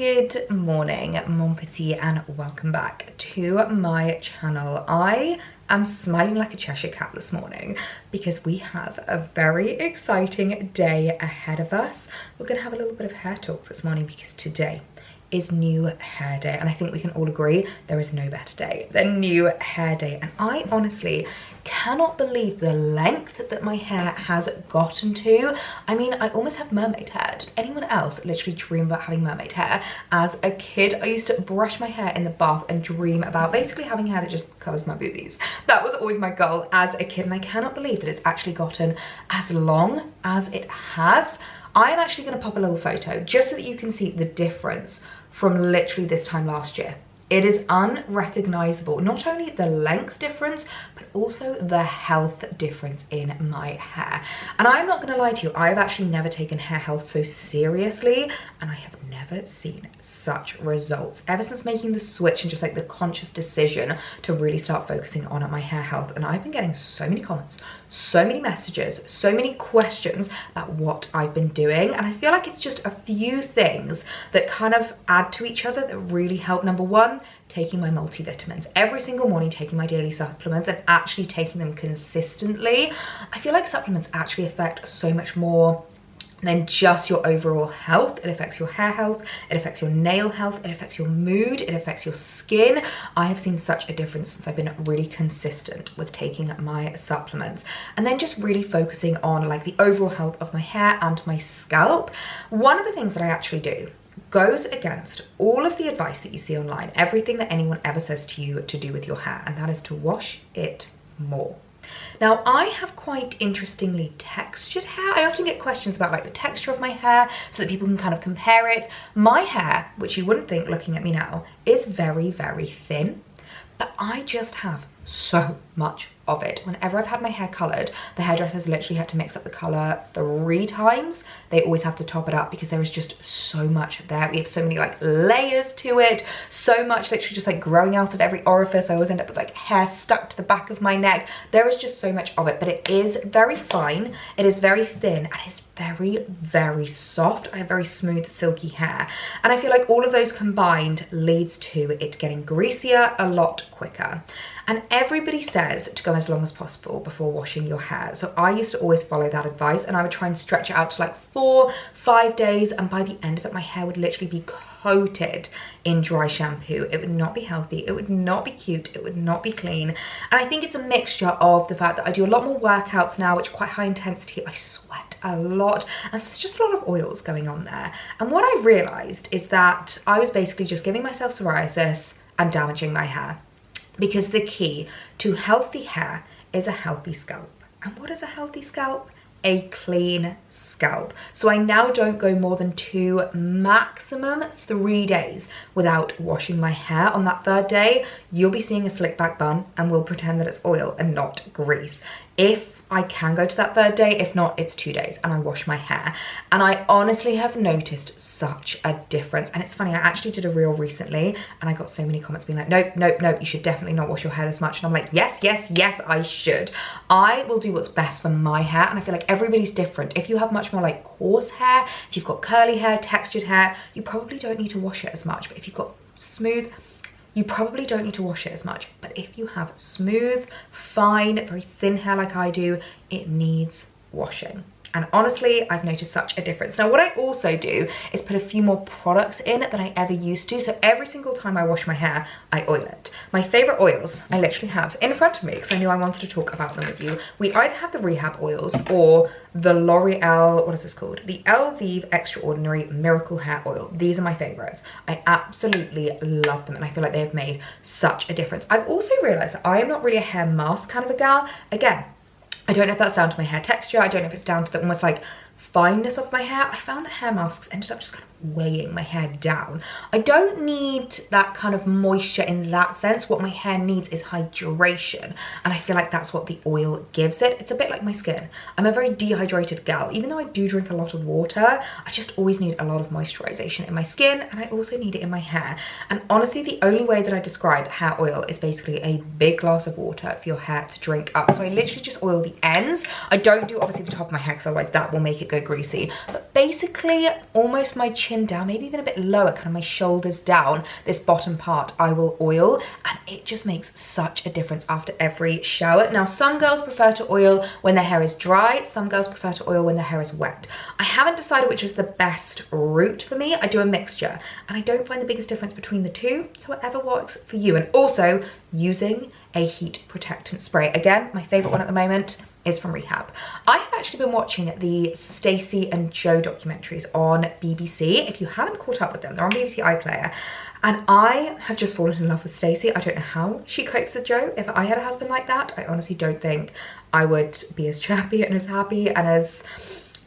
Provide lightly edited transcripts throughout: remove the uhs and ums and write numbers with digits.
Good morning, mon petit, and welcome back to my channel. I am smiling like a Cheshire cat this morning because we have a very exciting day ahead of us. We're gonna have a little bit of hair talk this morning because today is new hair day, and I think we can all agree there is no better day than new hair day. And I honestly cannot believe the length that my hair has gotten to. I mean, I almost have mermaid hair. Did anyone else literally dream about having mermaid hair? As a kid, I used to brush my hair in the bath and dream about basically having hair that just covers my boobies. That was always my goal as a kid, and I cannot believe that it's actually gotten as long as it has. I am actually going to pop a little photo just so that you can see the difference from literally this time last year. It is unrecognizable, not only the length difference, but also the health difference in my hair. And I'm not gonna lie to you, I've actually never taken hair health so seriously, and I have never seen such results ever since making the switch and just like the conscious decision to really start focusing on my hair health. And I've been getting so many comments, so many messages, so many questions about what I've been doing. And I feel like it's just a few things that kind of add to each other that really help. Number one, taking my multivitamins every single morning, taking my daily supplements and actually taking them consistently. I feel like supplements actually affect so much more than just your overall health. It affects your hair health, it affects your nail health, it affects your mood, it affects your skin. I have seen such a difference since I've been really consistent with taking my supplements. And then just really focusing on like the overall health of my hair and my scalp. One of the things that I actually do goes against all of the advice that you see online, everything that anyone ever says to you to do with your hair, and that is to wash it more. Now, I have quite interestingly textured hair. I often get questions about like the texture of my hair so that people can kind of compare it. My hair, which you wouldn't think looking at me now, is very, very thin, but I just have so much of it. Whenever I've had my hair colored, the hairdressers literally had to mix up the color 3 times. They always have to top it up because there is just so much there. We have so many like layers to it, so much literally just like growing out of every orifice. I always end up with like hair stuck to the back of my neck. There is just so much of it, but it is very fine, it is very thin, and it's very, very soft. I have very smooth, silky hair, and I feel like all of those combined leads to it getting greasier a lot quicker. And everybody says to go as long as possible before washing your hair. So I used to always follow that advice, and I would try and stretch it out to like 4-5 days. And by the end of it, my hair would literally be coated in dry shampoo. It would not be healthy. It would not be cute. It would not be clean. And I think it's a mixture of the fact that I do a lot more workouts now, which are quite high intensity. I sweat a lot. And so there's just a lot of oils going on there. And what I realized is that I was basically just giving myself psoriasis and damaging my hair. Because the key to healthy hair is a healthy scalp. And what is a healthy scalp? A clean scalp. So I now don't go more than 2, maximum 3 days without washing my hair. On that 3rd day, you'll be seeing a slick back bun, and we'll pretend that it's oil and not grease. If I can go to that 3rd day, if not, it's 2 days and I wash my hair. And I honestly have noticed such a difference. And it's funny, I actually did a reel recently and I got so many comments being like, nope, nope, nope, you should definitely not wash your hair this much. And I'm like, yes, yes, yes, I should. I will do what's best for my hair, and I feel like everybody's different. If you have much more like coarse hair, if you've got curly hair, textured hair, you probably don't need to wash it as much. But if you've got smooth, you probably don't need to wash it as much. But if you have smooth, fine, very thin hair like I do, it needs washing. And honestly, I've noticed such a difference. Now, what I also do is put a few more products in than I ever used to. So every single time I wash my hair, I oil it. My favorite oils I literally have in front of me because I knew I wanted to talk about them with you. We either have the Rehab oils or the L'Oreal, what is this called? The Elvive Extraordinary Miracle Hair Oil. These are my favorites. I absolutely love them, and I feel like they have made such a difference. I've also realized that I am not really a hair mask kind of a gal. Again, I don't know if that's down to my hair texture. I don't know if it's down to the almost like fineness of my hair. I found that hair masks ended up just kind of weighing my hair down. I don't need that kind of moisture in that sense. What my hair needs is hydration, and I feel like that's what the oil gives it. It's a bit like my skin. I'm a very dehydrated gal. Even though I do drink a lot of water, I just always need a lot of moisturization in my skin, and I also need it in my hair. And honestly, the only way that I describe hair oil is basically a big glass of water for your hair to drink up. So I literally just oil the ends. I don't do obviously the top of my hair because otherwise that will make it go greasy. But basically almost my chin chin down, maybe even a bit lower, kind of my shoulders down, this bottom part I will oil, and it just makes such a difference after every shower. Now, some girls prefer to oil when their hair is dry, some girls prefer to oil when their hair is wet. I haven't decided which is the best route for me. I do a mixture, and I don't find the biggest difference between the two, so whatever works for you. And also using a heat protectant spray. Again, my favorite one at the moment is from Rehab. I have actually been watching the Stacey and Joe documentaries on BBC. If you haven't caught up with them, they're on BBC iPlayer. And I have just fallen in love with Stacey. I don't know how she copes with Joe. If I had a husband like that, I honestly don't think I would be as chirpy and as happy and as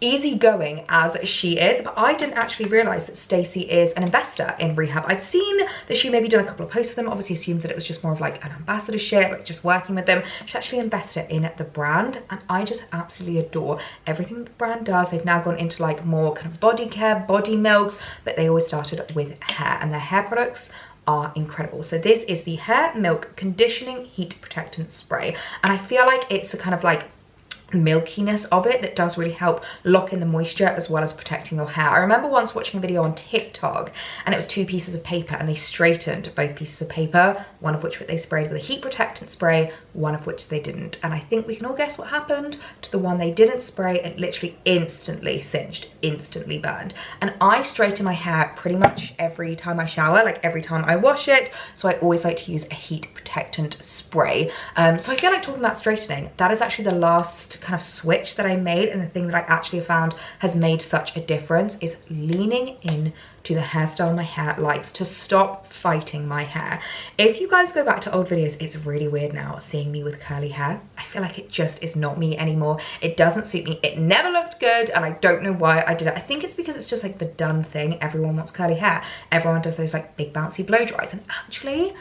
easygoing as she is. But I didn't actually realize that Stacey is an investor in Rehab. I'd seen that she maybe done a couple of posts with them, obviously assumed that it was just more of like an ambassadorship, like just working with them. She's actually an investor in the brand, and I just absolutely adore everything the brand does. They've now gone into like more kind of body care, body milks, but they always started with hair, and their hair products are incredible. So this is the Hair Milk Conditioning Heat Protectant Spray, and I feel like it's the kind of like milkiness of it that does really help lock in the moisture as well as protecting your hair. I remember once watching a video on TikTok, and it was 2 pieces of paper, and they straightened both pieces of paper, one of which they sprayed with a heat protectant spray, one of which they didn't. And I think we can all guess what happened to the one they didn't spray. It literally instantly singed, instantly burned. And I straighten my hair pretty much every time I shower, like every time I wash it, so I always like to use a heat protectant spray. So I feel like, talking about straightening, that is actually the last kind of switch that I made, and the thing that I actually found has made such a difference is leaning in to the hairstyle my hair likes, to stop fighting my hair. If you guys go back to old videos, it's really weird now seeing me with curly hair. I feel like it just is not me anymore. It doesn't suit me. It never looked good, and I don't know why I did it. I think it's because it's just like the done thing. Everyone wants curly hair. Everyone does those like big bouncy blow dries, and actually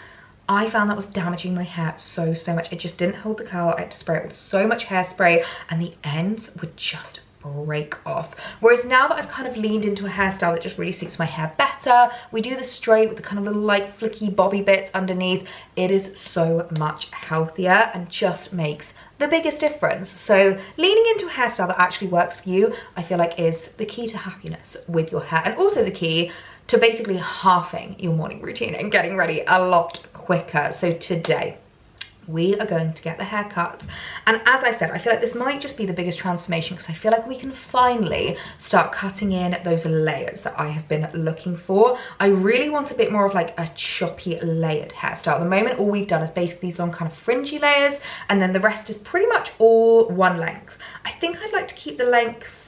I found that was damaging my hair so much. It just didn't hold the curl. I had to spray it with so much hairspray, and the ends would just break off. Whereas now that I've kind of leaned into a hairstyle that just really suits my hair better, we do the straight with the kind of little like flicky bobby bits underneath, it is so much healthier and just makes the biggest difference. So leaning into a hairstyle that actually works for you, I feel like is the key to happiness with your hair, and also the key to basically halving your morning routine and getting ready a lot quicker. So today we are going to get the haircut, and as I've said, I feel like this might just be the biggest transformation, because I feel like we can finally start cutting in those layers that I have been looking for. I really want a bit more of like a choppy layered hairstyle. At the moment, all we've done is basically these long kind of fringy layers, and then the rest is pretty much all one length. I think I'd like to keep the length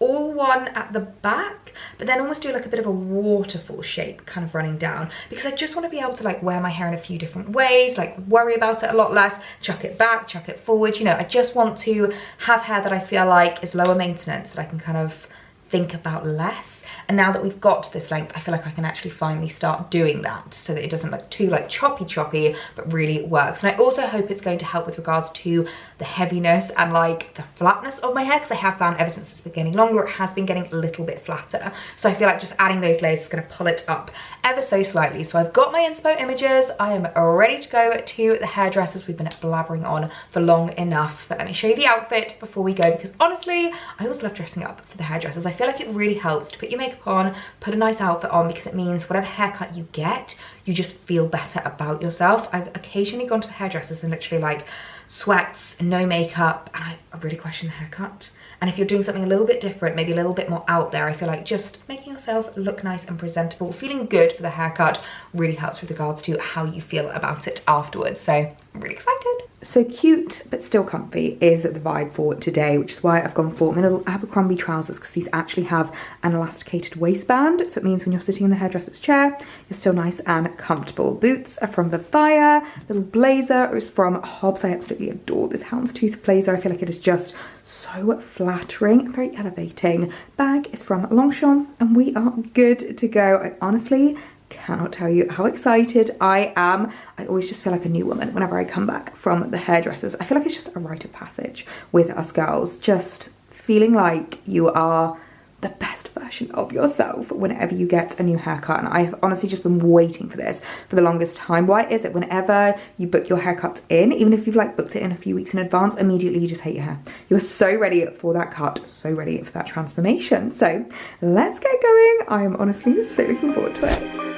all one at the back, but then almost do like a bit of a waterfall shape kind of running down, because I just want to be able to like wear my hair in a few different ways, like worry about it a lot less, chuck it back, chuck it forward, you know. I just want to have hair that I feel like is lower maintenance, that I can kind of think about less. And now that we've got to this length, I feel like I can actually finally start doing that, so that it doesn't look too like choppy, but really works. And I also hope it's going to help with regards to the heaviness and like the flatness of my hair, because I have found ever since it's been getting longer, it has been getting a little bit flatter. So I feel like just adding those layers is going to pull it up ever so slightly. So I've got my inspo images. I am ready to go to the hairdressers. We've been blabbering on for long enough, but let me show you the outfit before we go, because honestly, I always love dressing up for the hairdressers. I feel like it really helps to put your makeup on, put a nice outfit on, because it means whatever haircut you get, you just feel better about yourself. I've occasionally gone to the hairdressers and literally like sweats, no makeup, and I really question the haircut. And if you're doing something a little bit different, maybe a little bit more out there, I feel like just making yourself look nice and presentable, feeling good for the haircut really helps with regards to how you feel about it afterwards. So I'm really excited. So cute but still comfy is the vibe for today, which is why I've gone for my little Abercrombie trousers, because these actually have an elasticated waistband, so it means when you're sitting in the hairdresser's chair, you're still nice and comfortable. Boots are from Vivaya. Little blazer is from Hobbs. I absolutely adore this houndstooth blazer. I feel like it is just so flattering and very elevating. Bag is from Longchamp, and we are good to go. I honestly cannot tell you how excited I am. I always just feel like a new woman whenever I come back from the hairdressers. I feel like it's just a rite of passage with us girls, just feeling like you are the best version of yourself whenever you get a new haircut. And I have honestly just been waiting for this for the longest time. Why is it whenever you book your haircut in, even if you've like booked it in a few weeks in advance, immediately you just hate your hair? You're so ready for that cut, so ready for that transformation. So let's get going. I am honestly so looking forward to it.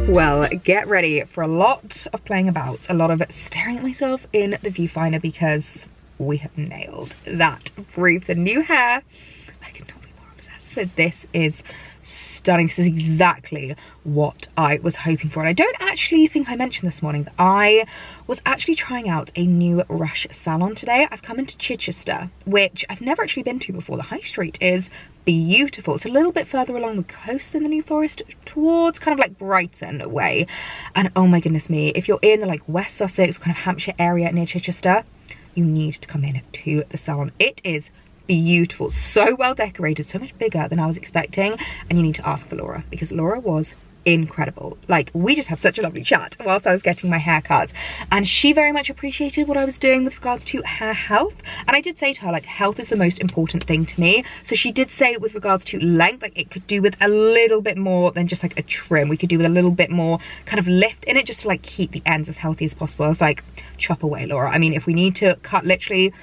Well, get ready for a lot of playing about, a lot of staring at myself in the viewfinder, because we have nailed that brief. The new hair, I could not be more obsessed with. This is stunning. This is exactly what I was hoping for. And I don't actually think I mentioned this morning that I was actually trying out a new Rush salon today. I've come into Chichester, which I've never actually been to before. The high street is beautiful. It's a little bit further along the coast than the New Forest, towards kind of like Brighton way. And oh my goodness me, if you're in the like West Sussex, kind of Hampshire area near Chichester, you need to come in to the salon. It is beautiful, so well decorated, so much bigger than I was expecting. And you need to ask for Laura, because Laura was incredible. Like, we just had such a lovely chat whilst I was getting my hair cut, and she very much appreciated what I was doing with regards to hair health. And I did say to her, like, health is the most important thing to me. So she did say with regards to length, like, it could do with a little bit more than just like a trim. We could do with a little bit more kind of lift in it, just to like keep the ends as healthy as possible. I was like, chop away, Laura. I mean, if we need to cut literally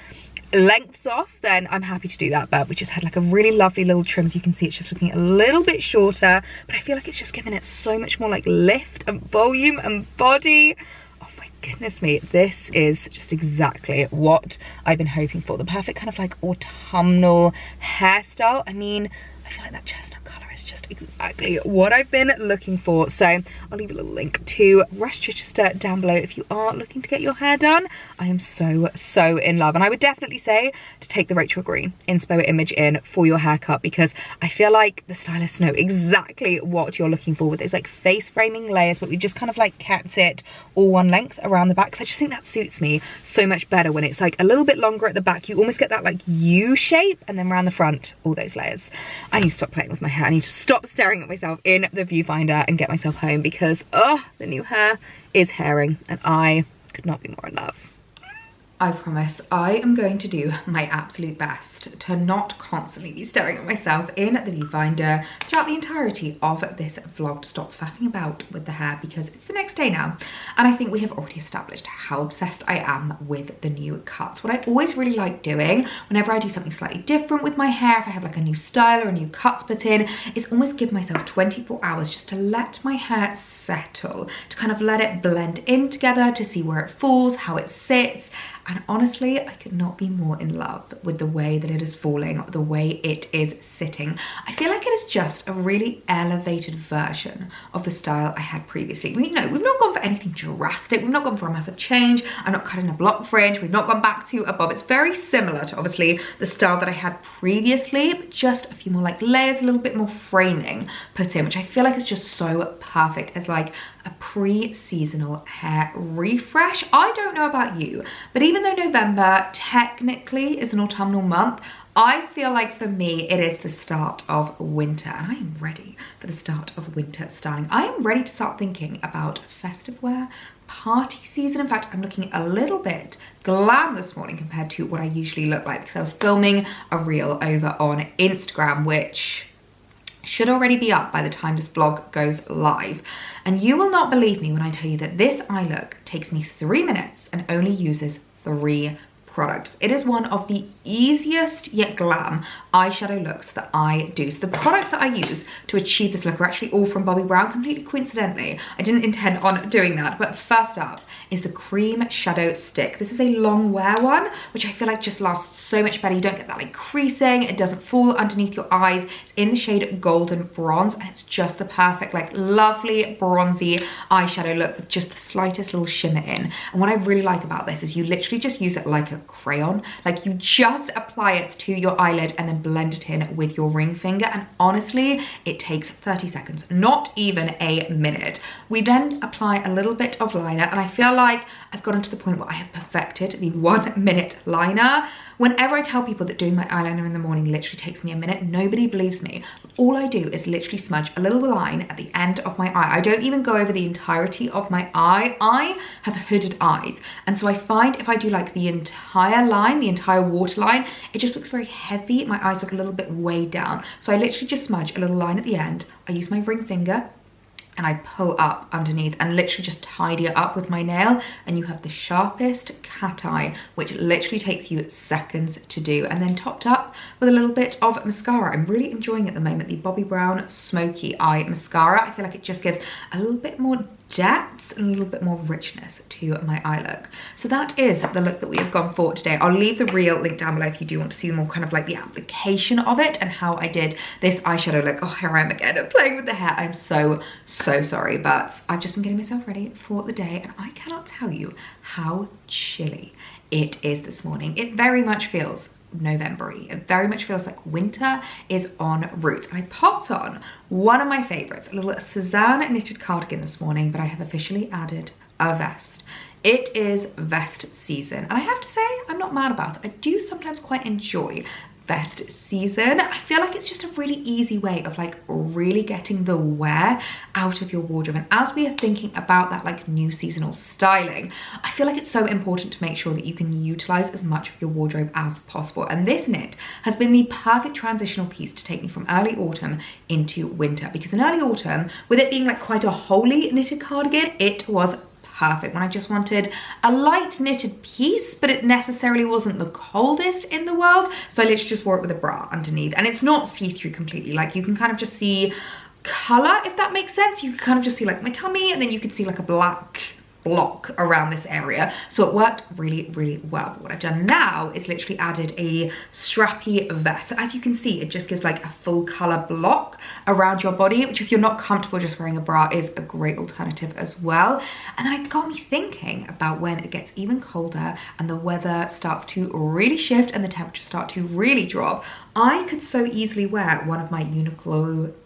lengths off, then I'm happy to do that. But we just had like a really lovely little trim. As you can see, it's just looking a little bit shorter, but I feel like it's just giving it so much more like lift and volume and body. Oh my goodness me, this is just exactly what I've been hoping for. The perfect kind of like autumnal hairstyle. I mean, I feel like that chestnut colour is just exactly what I've been looking for. So I'll leave a little link to Rush Chichester down below if you are looking to get your hair done. I am so in love, and I would definitely say to take the Rachel Green inspo image in for your haircut, because I feel like the stylists know exactly what you're looking for with those like face framing layers, but we've just kind of like kept it all one length around the back, because I just think that suits me so much better when it's like a little bit longer at the back. You almost get that like U shape, and then around the front, all those layers. I need to stop playing with my hair. I need to stop staring at myself in the viewfinder and get myself home, because oh, the new hair is hairing and I could not be more in love. I promise I am going to do my absolute best to not constantly be staring at myself in the viewfinder throughout the entirety of this vlog, to stop faffing about with the hair, because it's the next day now. And I think we have already established how obsessed I am with the new cuts. What I always really like doing whenever I do something slightly different with my hair, if I have like a new style or a new cuts put in, is almost give myself 24 hours just to let my hair settle, to kind of let it blend in together, to see where it falls, how it sits. And honestly, I could not be more in love with the way that it is falling, the way it is sitting. I feel like it is just a really elevated version of the style I had previously. We've not gone for anything drastic. We've not gone for a massive change. I'm not cutting a block fringe. We've not gone back to a bob. It's very similar to obviously the style that I had previously, but just a few more like layers, a little bit more framing put in, which I feel like is just so perfect as like a pre-seasonal hair refresh. I don't know about you, but even though November technically is an autumnal month, I feel like for me it is the start of winter, and I am ready for the start of winter styling. I am ready to start thinking about festive wear, party season. In fact, I'm looking a little bit glam this morning compared to what I usually look like, because I was filming a reel over on Instagram, which should already be up by the time this vlog goes live. And you will not believe me when I tell you that this eye look takes me 3 minutes and only uses 3 products. It is one of the easiest yet glam eyeshadow looks that I do. So the products that I use to achieve this look are actually all from Bobbi Brown, completely coincidentally. I didn't intend on doing that, but first up is the Cream Shadow Stick. This is a long wear one, which I feel like just lasts so much better. You don't get that like creasing, it doesn't fall underneath your eyes. It's in the shade Golden Bronze, and it's just the perfect like lovely bronzy eyeshadow look with just the slightest little shimmer in. And what I really like about this is you literally just use it like a a crayon. Like, you just apply it to your eyelid and then blend it in with your ring finger, and honestly, it takes 30 seconds, not even a minute. We then apply a little bit of liner, and I feel like I've gotten to the point where I have perfected the 1 minute liner. Whenever I tell people that doing my eyeliner in the morning literally takes me a minute, nobody believes me. All I do is literally smudge a little line at the end of my eye. I don't even go over the entirety of my eye. I have hooded eyes, and so I find if I do like the entire line, the entire waterline, it just looks very heavy. My eyes look a little bit weighed down. So I literally just smudge a little line at the end. I use my ring finger and I pull up underneath and literally just tidy it up with my nail, and you have the sharpest cat eye, which literally takes you seconds to do, and then topped up with a little bit of mascara. I'm really enjoying at the moment the Bobbi Brown Smoky Eye Mascara. I feel like it just gives a little bit more depth and a little bit more richness to my eye look. So that is the look that we have gone for today. I'll leave the reel link down below if you do want to see more kind of like the application of it and how I did this eyeshadow look. Oh, here I am again playing with the hair. I'm so sorry, but I've just been getting myself ready for the day, and I cannot tell you how chilly it is this morning. It very much feels November-y. It very much feels like winter is en route. And I popped on one of my favorites, a little SEZANE knitted cardigan this morning, but I have officially added a vest. It is vest season, and I have to say I'm not mad about it. I do sometimes quite enjoy vest season. I feel like it's just a really easy way of like really getting the wear out of your wardrobe. And as we are thinking about that like new seasonal styling, I feel like it's so important to make sure that you can utilize as much of your wardrobe as possible. And this knit has been the perfect transitional piece to take me from early autumn into winter, because in early autumn, with it being like quite a wholly knitted cardigan, it was perfect when I just wanted a light knitted piece, but it necessarily wasn't the coldest in the world. So I literally just wore it with a bra underneath, and it's not see-through completely. Like, you can kind of just see color, if that makes sense. You can kind of just see like my tummy, and then you could see like a black block around this area. So it worked really well. But what I've done now is literally added a strappy vest. So as you can see, it just gives like a full color block around your body, which if you're not comfortable just wearing a bra is a great alternative as well. And then it got me thinking about when it gets even colder and the weather starts to really shift and the temperatures start to really drop. I could so easily wear one of my Uniqlo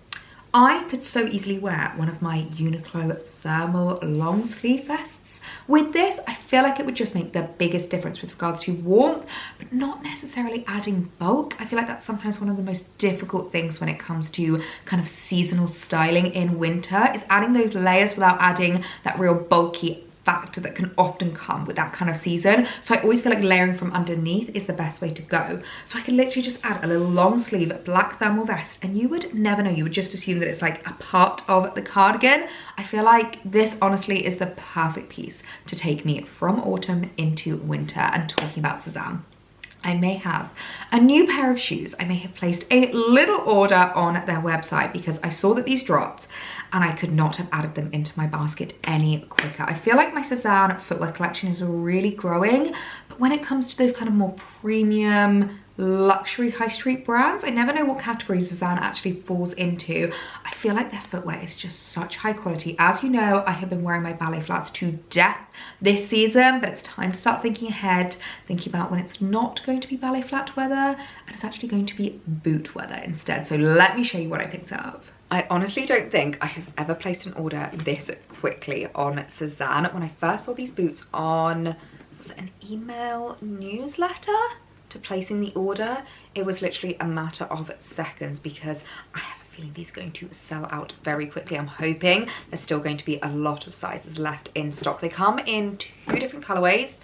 thermal long sleeve vests. With this, I feel like it would just make the biggest difference with regards to warmth, but not necessarily adding bulk. I feel like that's sometimes one of the most difficult things when it comes to kind of seasonal styling in winter, is adding those layers without adding that real bulky factor that can often come with that kind of season. So I always feel like layering from underneath is the best way to go. So I can literally just add a little long sleeve black thermal vest, and you would never know. You would just assume that it's like a part of the cardigan. I feel like this honestly is the perfect piece to take me from autumn into winter. And talking about SEZANE, I may have a new pair of shoes. I may have placed a little order on their website because I saw that these dropped and I could not have added them into my basket any quicker. I feel like my SEZANE footwear collection is really growing, but when it comes to those kind of more premium luxury high street brands, I never know what category SEZANE actually falls into. I feel like their footwear is just such high quality. As you know, I have been wearing my ballet flats to death this season, but it's time to start thinking ahead, thinking about when it's not going to be ballet flat weather and it's actually going to be boot weather instead. So let me show you what I picked up. I honestly don't think I have ever placed an order this quickly on SEZANE. When I first saw these boots on, was it an email newsletter to placing the order, it was literally a matter of seconds because I have a feeling these are going to sell out very quickly. I'm hoping there's still going to be a lot of sizes left in stock. They come in 2 different colorways,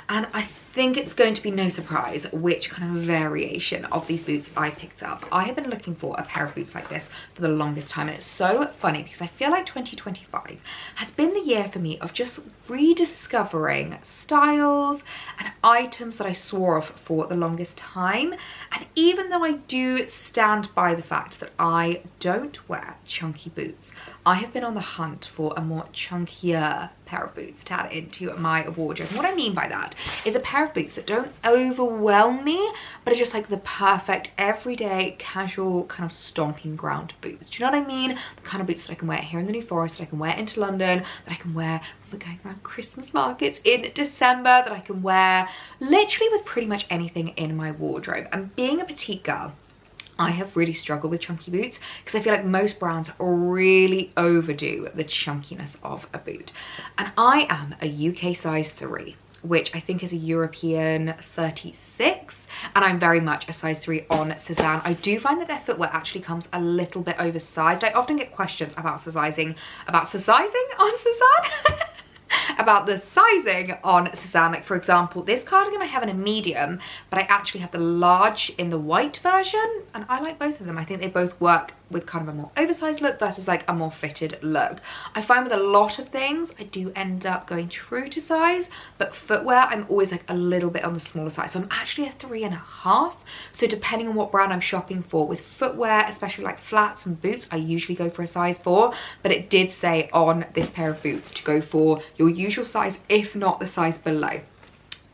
and I think it's going to be no surprise which kind of variation of these boots I picked up. I have been looking for a pair of boots like this for the longest time, and it's so funny because I feel like 2025 has been the year for me of just rediscovering styles and items that I swore off for the longest time. And even though I do stand by the fact that I don't wear chunky boots, I have been on the hunt for a more chunkier pair of boots to add into my wardrobe. And what I mean by that is a pair pair of boots that don't overwhelm me, but are just like the perfect everyday casual kind of stomping ground boots. Do you know what I mean? The kind of boots that I can wear here in the New Forest, that I can wear into London, that I can wear when we're going around Christmas markets in December, that I can wear literally with pretty much anything in my wardrobe. And being a petite girl, I have really struggled with chunky boots because I feel like most brands really overdo the chunkiness of a boot. And I am a UK size 3, which I think is a European 36, and I'm very much a size 3 on SEZANE. I do find that their footwear actually comes a little bit oversized. I often get questions about sizing on SEZANE? About the sizing on SEZANE. Like, for example, this cardigan I have in a medium, but I actually have the large in the white version, and I like both of them. I think they both work with kind of a more oversized look versus like a more fitted look. I find with a lot of things I do end up going true to size, but footwear I'm always like a little bit on the smaller side, so I'm actually a 3.5. So depending on what brand I'm shopping for, with footwear, especially like flats and boots, I usually go for a size 4, but it did say on this pair of boots to go for your usual size, if not the size below.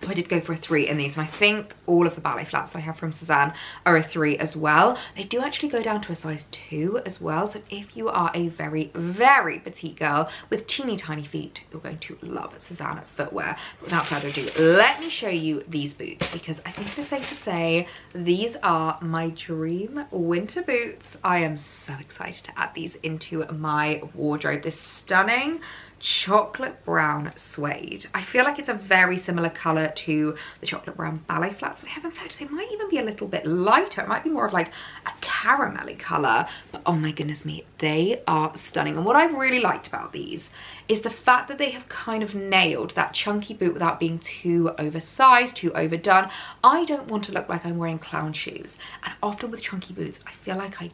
So I did go for a 3 in these, and I think all of the ballet flats that I have from SEZANE are a 3 as well. They do actually go down to a size 2 as well, so if you are a very, very petite girl with teeny tiny feet, you're going to love SEZANE footwear. But without further ado, let me show you these boots, because I think it's safe to say these are my dream winter boots. I am so excited to add these into my wardrobe. This stunning chocolate brown suede. I feel like it's a very similar color to the chocolate brown ballet flats that I have. In fact, they might even be a little bit lighter. It might be more of like a caramelly color, but oh my goodness me, they are stunning. And what I've really liked about these is the fact that they have kind of nailed that chunky boot without being too oversized, too overdone. I don't want to look like I'm wearing clown shoes, and often with chunky boots I feel like I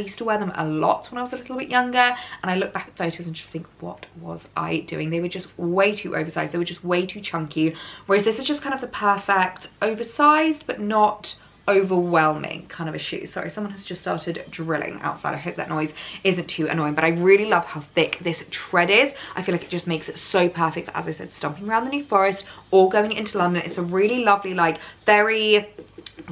used to wear them a lot when I was a little bit younger, and I look back at photos and just think, what was I doing? They were just way too oversized, they were just way too chunky, whereas this is just kind of the perfect oversized but not overwhelming kind of a shoe. Sorry, someone has just started drilling outside. I hope that noise isn't too annoying, but I really love how thick this tread is. I feel like it just makes it so perfect for, as I said, stomping around the New Forest or going into London. It's a really lovely, like, very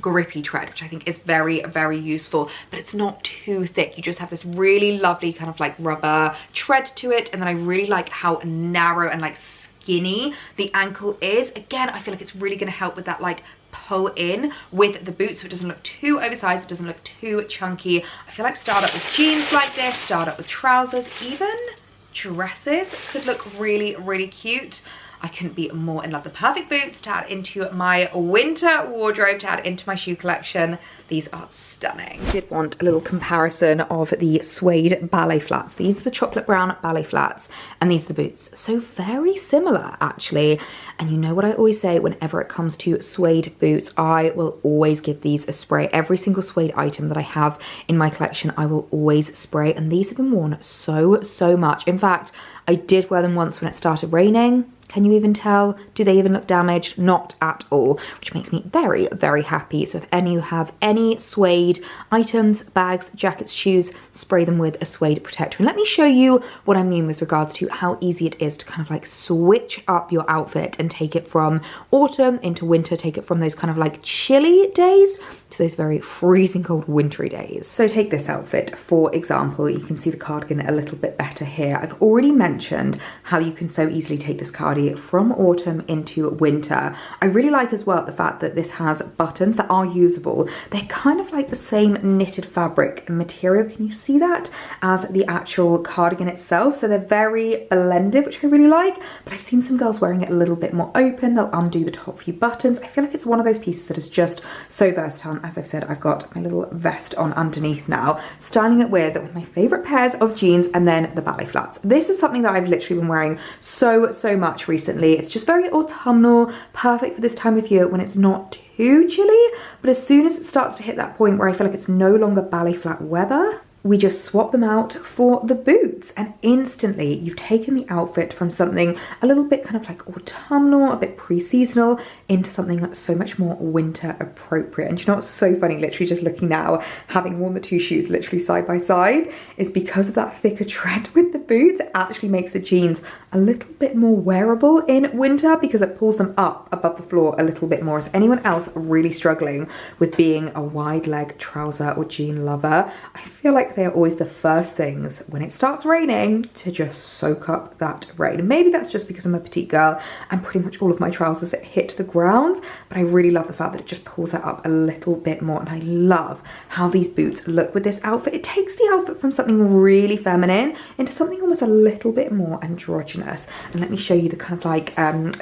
grippy tread, which I think is very, very useful, but it's not too thick. You just have this really lovely kind of like rubber tread to it, and then I really like how narrow and like skinny the ankle is. Again, I feel like it's really going to help with that like pull in with the boots, so it doesn't look too oversized, it doesn't look too chunky. I feel like start up with jeans like this, start up with trousers, even dresses could look really, really cute. I couldn't be more in love. The perfect boots to add into my winter wardrobe, to add into my shoe collection. These are stunning. I did want a little comparison of the suede ballet flats. These are the chocolate brown ballet flats, and these are the boots. So very similar, actually. And you know what I always say whenever it comes to suede boots, I will always give these a spray. Every single suede item that I have in my collection, I will always spray, and these have been worn so, so much. In fact, I did wear them once when it started raining. Can you even tell? Do they even look damaged? Not at all, which makes me very, very happy. So if any of you have any suede items, bags, jackets, shoes, spray them with a suede protector. And let me show you what I mean with regards to how easy it is to kind of like switch up your outfit and take it from autumn into winter, take it from those kind of like chilly days to those very freezing cold wintry days. So take this outfit, for example. You can see the cardigan a little bit better here. I've already mentioned how you can so easily take this cardigan from autumn into winter. I really like as well the fact that this has buttons that are usable. They're kind of like the same knitted fabric and material, can you see that, as the actual cardigan itself. So they're very blended, which I really like, but I've seen some girls wearing it a little bit more open. They'll undo the top few buttons. I feel like it's one of those pieces that is just so versatile. And as I've said, I've got my little vest on underneath now, styling it with one of my favorite pairs of jeans and then the ballet flats. This is something that I've literally been wearing so much recently. It's just very autumnal, perfect for this time of year when it's not too chilly, but as soon as it starts to hit that point where I feel like it's no longer ballet flat weather, we just swap them out for the boots, and instantly you've taken the outfit from something a little bit kind of like autumnal, a bit pre-seasonal, into something so much more winter appropriate. And you know what's so funny, literally just looking now, having worn the two shoes literally side by side, is because of that thicker tread with the boots actually makes the jeans a little bit more wearable in winter because it pulls them up above the floor a little bit more. Is anyone else really struggling with being a wide leg trouser or jean lover? I feel like they are always the first things when it starts raining to just soak up that rain. And maybe that's just because I'm a petite girl and pretty much all of my trousers hit the ground, but I really love the fact that it just pulls that up a little bit more. And I love how these boots look with this outfit. It takes the outfit from something really feminine into something almost a little bit more androgynous. And let me show you the kind of like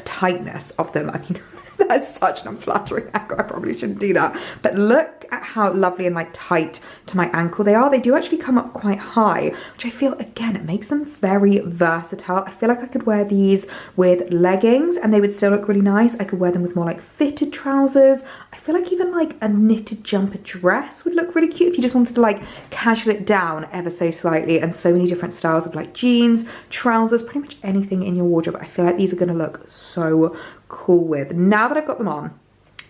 tightness of them. I mean, that's such an unflattering angle. I probably shouldn't do that. But look at how lovely and like tight to my ankle they are. They do actually come up quite high, which I feel, again, it makes them very versatile. I feel like I could wear these with leggings and they would still look really nice. I could wear them with more like fitted trousers. I feel like even like a knitted jumper dress would look really cute if you just wanted to like casual it down ever so slightly. And so many different styles of like jeans, trousers, pretty much anything in your wardrobe. I feel like these are gonna look so cool with. Now that I've got them on,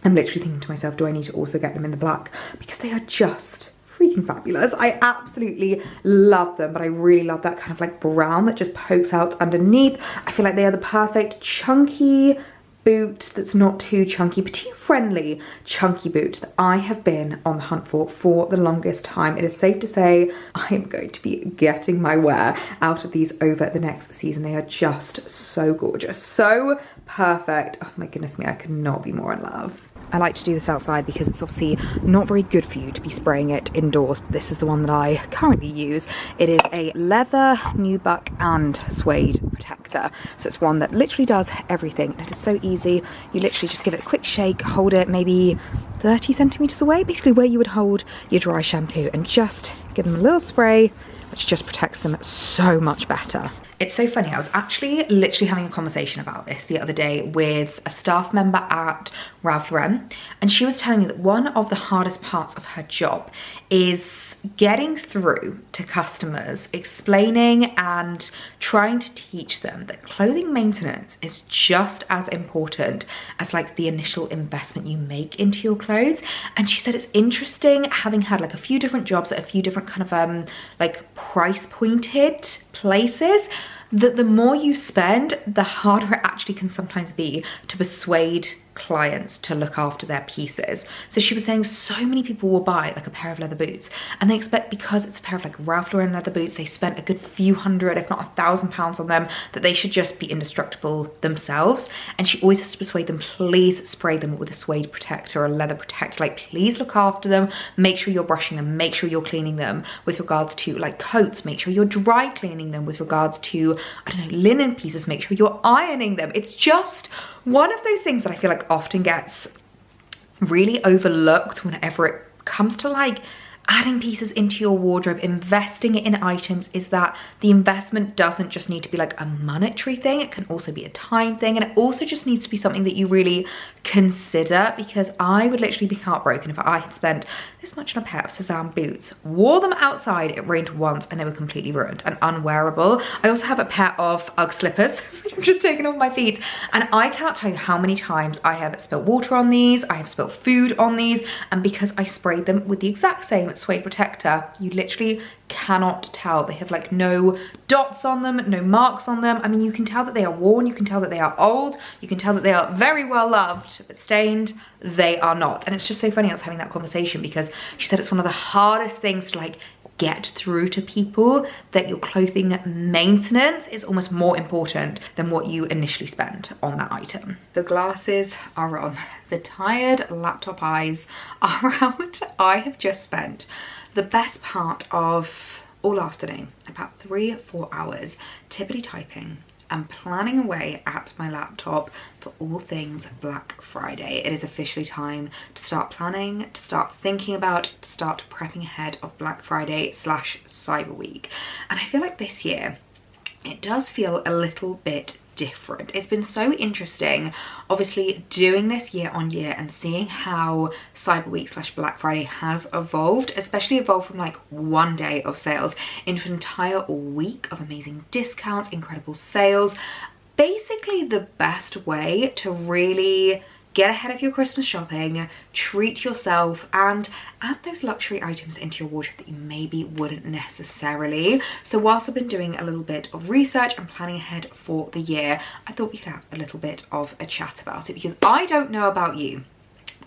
I'm literally thinking to myself, do I need to also get them in the black? Because they are just freaking fabulous. I absolutely love them, but I really love that kind of like brown that just pokes out underneath. I feel like they are the perfect chunky boot that's not too chunky, petite friendly chunky boot that I have been on the hunt for the longest time. It is safe to say I am going to be getting my wear out of these over the next season. They are just so gorgeous, so perfect. Oh my goodness me, I could not be more in love. I like to do this outside because it's obviously not very good for you to be spraying it indoors. But this is the one that I currently use. It is a leather, nubuck and suede protector. So it's one that literally does everything. And it is so easy. You literally just give it a quick shake, hold it maybe 30 centimeters away, basically where you would hold your dry shampoo, and just give them a little spray, which just protects them so much better. It's so funny, I was actually literally having a conversation about this the other day with a staff member at Ralph Lauren, and she was telling me that one of the hardest parts of her job is getting through to customers, explaining and trying to teach them that clothing maintenance is just as important as like the initial investment you make into your clothes. And she said it's interesting, having had like a few different jobs at a few different kind of like price pointed places, that the more you spend, the harder it actually can sometimes be to persuade clients to look after their pieces. So she was saying so many people will buy like a pair of leather boots and they expect, because it's a pair of like Ralph Lauren leather boots, they spent a good few hundred, if not £1,000 on them, that they should just be indestructible themselves. And she always has to persuade them, please spray them with a suede protector or a leather protector, like please look after them, make sure you're brushing them, make sure you're cleaning them. With regards to like coats, make sure you're dry cleaning them. With regards to, I don't know, linen pieces, make sure you're ironing them. It's just one of those things that I feel like often gets really overlooked whenever it comes to like adding pieces into your wardrobe, investing in items, is that the investment doesn't just need to be like a monetary thing, it can also be a time thing, and it also just needs to be something that you really consider. Because I would literally be heartbroken if I had spent this much on a pair of SEZANE boots, wore them outside, it rained once and they were completely ruined and unwearable. I also have a pair of UGG slippers which I've just taken off my feet, and I cannot tell you how many times I have spilled water on these, I have spilled food on these, and because I sprayed them with the exact same suede protector, you literally cannot tell. They have like no dots on them, no marks on them. I mean, you can tell that they are worn, you can tell that they are old, you can tell that they are very well loved, but stained, they are not. And it's just so funny I was having that conversation because she said it's one of the hardest things to like get through to people, that your clothing maintenance is almost more important than what you initially spend on that item. The glasses are on, the tired laptop eyes are out. I have just spent the best part of all afternoon, about 3 or 4 hours, tippity typing and planning away at my laptop for all things Black Friday. It is officially time to start planning, to start thinking about, to start prepping ahead of Black Friday / Cyber Week. And I feel like this year, it does feel a little bit different. It's been so interesting, obviously, doing this year on year and seeing how Cyber Week / Black Friday has evolved, especially evolved from like one day of sales into an entire week of amazing discounts, incredible sales. Basically the best way to really get ahead of your Christmas shopping, treat yourself, and add those luxury items into your wardrobe that you maybe wouldn't necessarily. So whilst I've been doing a little bit of research and planning ahead for the year, I thought we could have a little bit of a chat about it, because I don't know about you,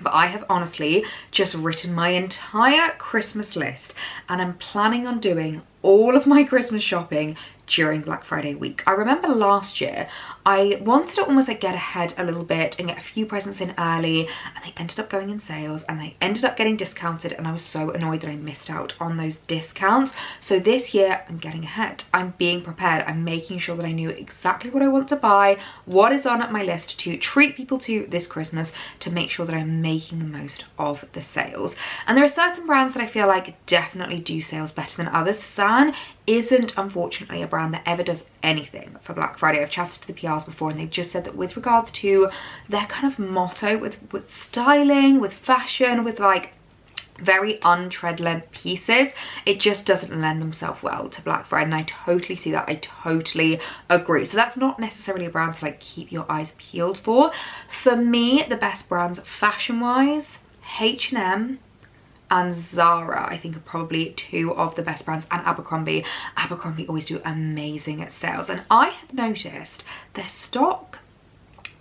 but I have honestly just written my entire Christmas list, and I'm planning on doing all of my Christmas shopping during Black Friday week. I remember last year I wanted to almost like get ahead a little bit and get a few presents in early, and they ended up going in sales and they ended up getting discounted, and I was so annoyed that I missed out on those discounts. So this year I'm getting ahead, I'm being prepared, I'm making sure that I knew exactly what I want to buy, what is on my list to treat people to this Christmas, to make sure that I'm making the most of the sales. And there are certain brands that I feel like definitely do sales better than others. SEZANE isn't unfortunately a brand that ever does anything for Black Friday. I've chatted to the PRs before, and they've just said that with regards to their kind of motto with styling, with fashion, with like very untread-led pieces, it just doesn't lend themselves well to Black Friday, and I totally see that. I totally agree. So that's not necessarily a brand to like keep your eyes peeled for. For me, the best brands fashion-wise, H&M and Zara, I think, are probably two of the best brands, and Abercrombie. Abercrombie always do amazing at sales, and I have noticed their stock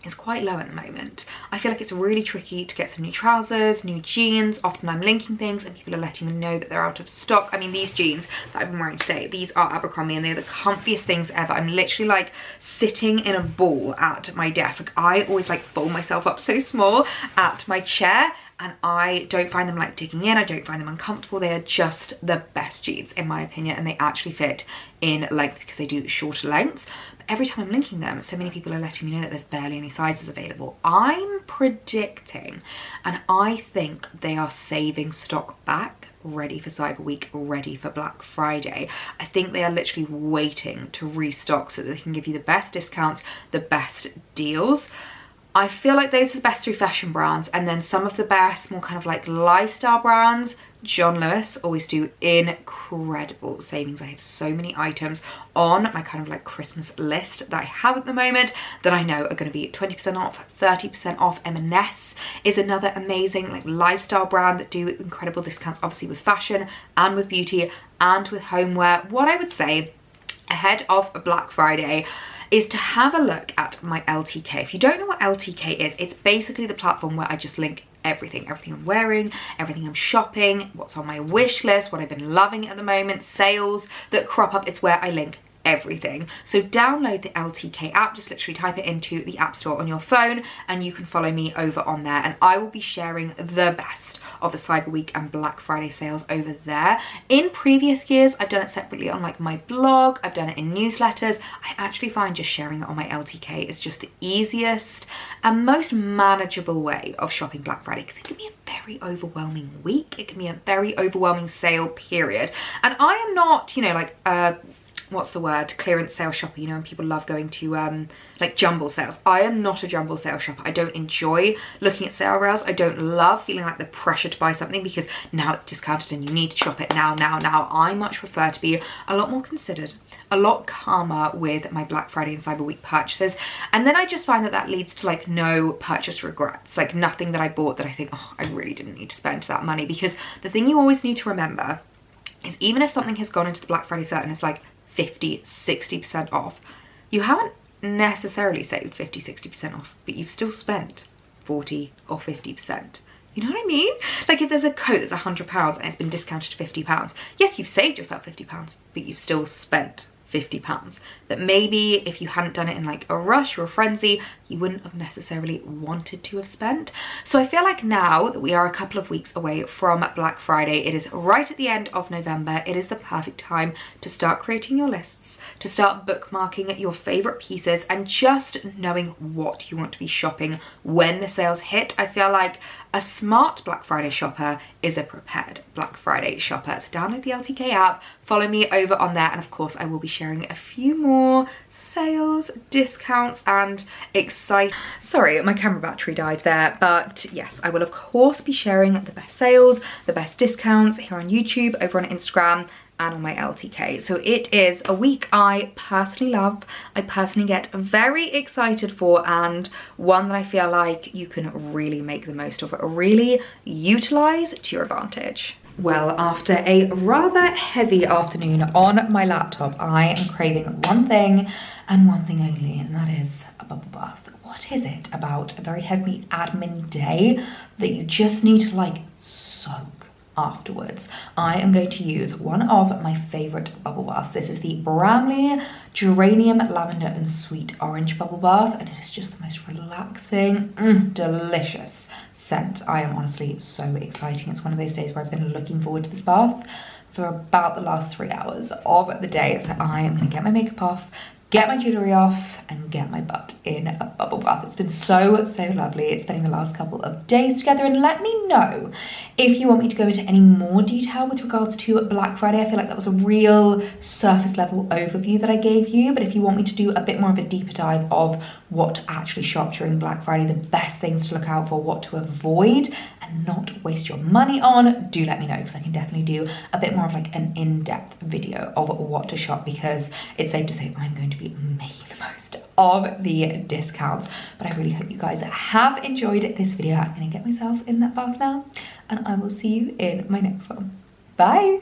is quite low at the moment. I feel like it's really tricky to get some new trousers, new jeans. Often I'm linking things and people are letting me know that they're out of stock. I mean, these jeans that I've been wearing today, these are Abercrombie, and they're the comfiest things ever. I'm literally like sitting in a ball at my desk. Like, I always like fold myself up so small at my chair, and I don't find them like digging in. I don't find them uncomfortable. They are just the best jeans in my opinion, and they actually fit in length because they do shorter lengths. But every time I'm linking them, so many people are letting me know that there's barely any sizes available. I'm predicting, and I think they are saving stock back, ready for Cyber Week, ready for Black Friday. I think they are literally waiting to restock so that they can give you the best discounts, the best deals. I feel like those are the best three fashion brands, and then some of the best more kind of like lifestyle brands. John Lewis always do incredible savings. I have so many items on my kind of like Christmas list that I have at the moment that I know are going to be 20% off, 30% off. M&S is another amazing like lifestyle brand that do incredible discounts, obviously with fashion and with beauty and with homeware. What I would say ahead of Black Friday is to have a look at my LTK. If you don't know what LTK is, it's basically the platform where I just link everything I'm wearing, everything I'm shopping, what's on my wish list, what I've been loving at the moment, sales that crop up. It's where I link everything. So download the LTK app, just literally type it into the App Store on your phone, and you can follow me over on there, and I will be sharing the best of the Cyber Week and Black Friday sales over there. In previous years, I've done it separately on like my blog, I've done it in newsletters. I actually find just sharing it on my LTK is just the easiest and most manageable way of shopping Black Friday, because it can be a very overwhelming week, it can be a very overwhelming sale period, and I am not, you know, like what's the word, clearance sale shopper, you know, and people love going to like jumble sales. I am not a jumble sale shopper. I don't enjoy looking at sale rails. I don't love feeling like the pressure to buy something because now it's discounted and you need to shop it now. I much prefer to be a lot more considered, a lot calmer with my Black Friday and Cyber Week purchases, and then I just find that that leads to like no purchase regrets, like nothing that I bought that I think, oh, I really didn't need to spend that money. Because the thing you always need to remember is, even if something has gone into the Black Friday sale and it's like 50-60% off, you haven't necessarily saved 50-60% off, but you've still spent 40 or 50%. You know what I mean? Like if there's a coat that's £100 and it's been discounted to £50, yes, you've saved yourself £50, but you've still spent £50 that maybe if you hadn't done it in like a rush or a frenzy, you wouldn't have necessarily wanted to have spent. So I feel like now that we are a couple of weeks away from Black Friday, it is right at the end of November, it is the perfect time to start creating your lists, to start bookmarking your favorite pieces, and just knowing what you want to be shopping when the sales hit. I feel like a smart Black Friday shopper is a prepared Black Friday shopper. So download the LTK app, follow me over on there, and of course I will be sharing a few more sales, discounts, and sorry, my camera battery died there, but yes, I will of course be sharing the best sales, the best discounts here on YouTube, over on Instagram, and on my LTK. So it is a week I personally love, I personally get very excited for, and one that I feel like you can really make the most of, really utilize to your advantage. Well, after a rather heavy afternoon on my laptop, I am craving one thing and one thing only, and that is a bubble bath. What is it about a very heavy admin day that you just need to like soak afterwards? I am going to use one of my favorite bubble baths. This is the Bramley Geranium Lavender and Sweet Orange Bubble Bath, and it is just the most relaxing, delicious scent. I am honestly so excited. It's one of those days where I've been looking forward to this bath for about the last 3 hours of the day. So I am going to get my makeup off, get my jewellery off, and get my butt in a bubble bath. It's been so lovely spending the last couple of days together, and let me know if you want me to go into any more detail with regards to Black Friday. I feel like that was a real surface level overview that I gave you, but if you want me to do a bit more of a deeper dive of what to actually shop during Black Friday, the best things to look out for, what to avoid and not waste your money on, do let me know, because I can definitely do a bit more of like an in-depth video of what to shop, because it's safe to say I'm going to be making the most of the discounts. But I really hope you guys have enjoyed this video. I'm gonna get myself in that bath now, and I will see you in my next one. Bye.